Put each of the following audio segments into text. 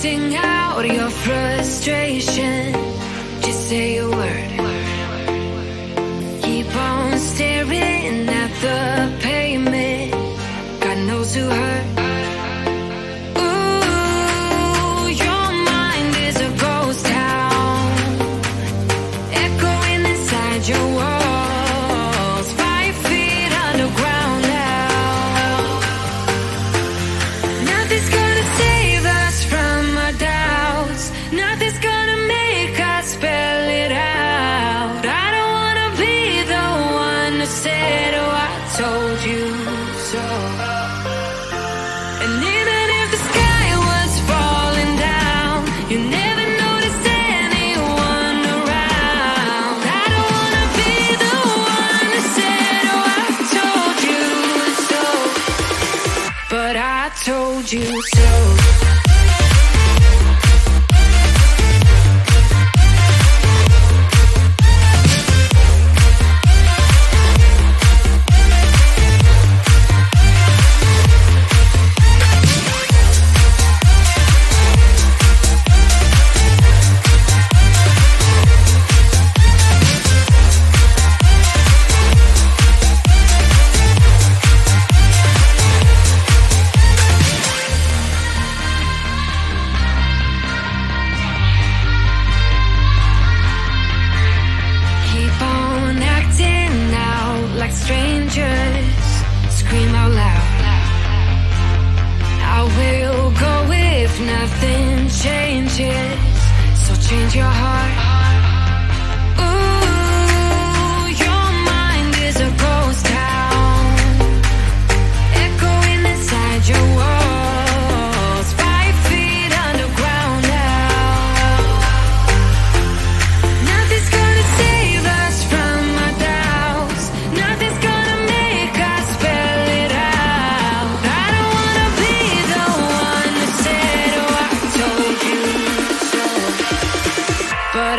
Sing out your frustration, just say a word. Keep on staring at the pavement, God knows who hurt. Ooh, your mind is a ghost town, echoing inside your walls, 5 feet underground now. Nothing's gonna save us from our doubts, nothing's gonna make us spell it out. I don't wanna be the one who said, oh, I told you so. And even if the sky was falling down, you never noticed anyone around. I don't wanna be the one who said, oh, I told you so. But I told you so. Keep on acting out like strangers, scream out loud. I will go if nothing changes, so change your heart. Ooh, your mind is a ghost town, echoing inside your walls, 5 feet underground now. Nothing's gonna save us from our doubts, nothing's gonna make us spell it out. I don't wanna be the one who said, oh, I told you so. But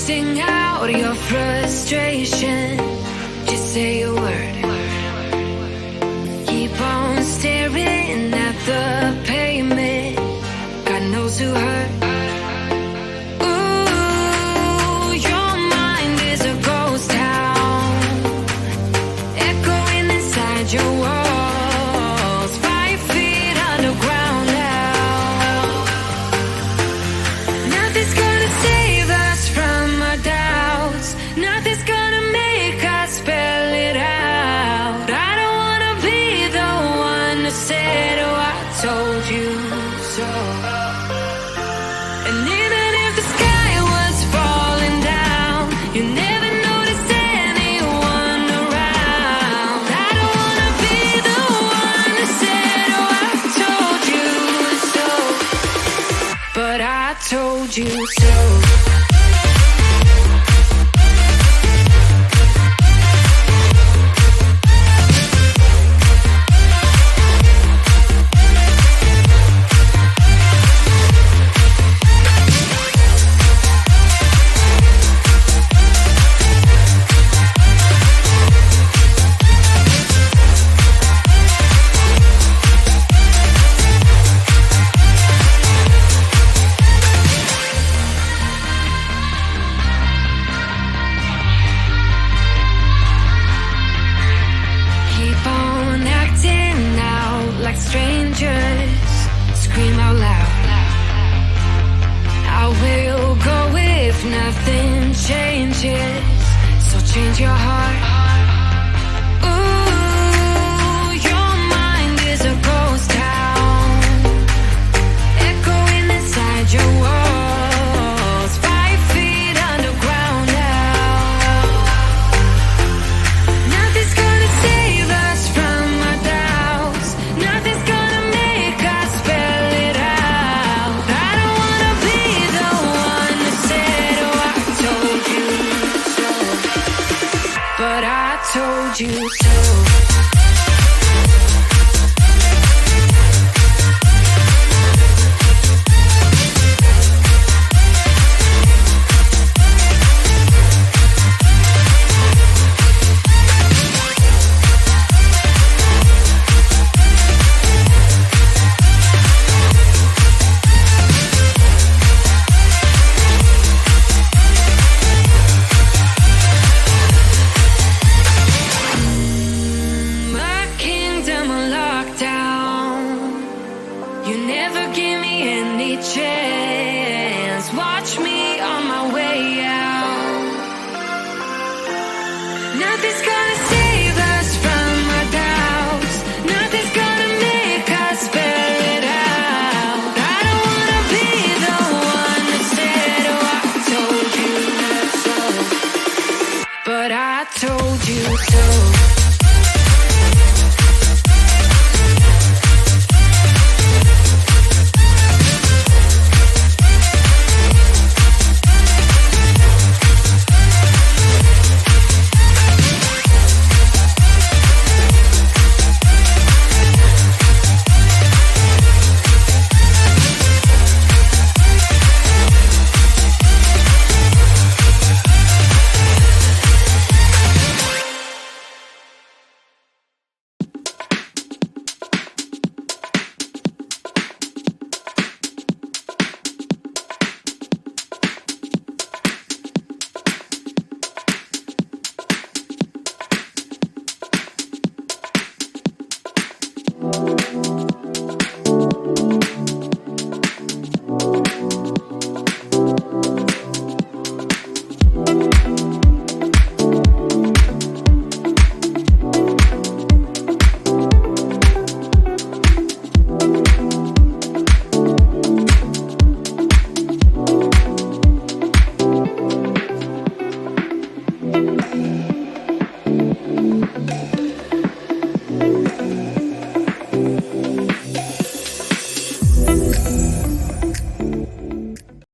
sing out your frustration. Just say a word. Keep on staring at the pavement. God knows who hurt. Ooh, your mind is a ghost town, echoing inside your walls, 5 feet underground now. Nothing's gonna save us from our doubts. Nothing's gonna make us spell it out. I don't wanna be the one to say, oh, I told you so. And even if the sky was falling down, you never noticed anyone around. I don't wanna be the one to say, oh, I told you so. But I told you so. Keep on acting out like strangers. Scream out loud. I will go if nothing changes. So change your heart. Ooh, your mind is a ghost town, echoing inside your walls, 5 feet underground now. Nothing's gonna save us from our doubts. Nothing's gonna make us spell it out. I don't wanna be the one that said, oh, I told you so. But I told you so. My kingdom on lockdown. You never give me any chance. Watch me on my way out. Nothing's gonna save us from our doubts. Nothing's gonna make us spell it out. I don't wanna be the one that said, oh, I told you so. But I told you so.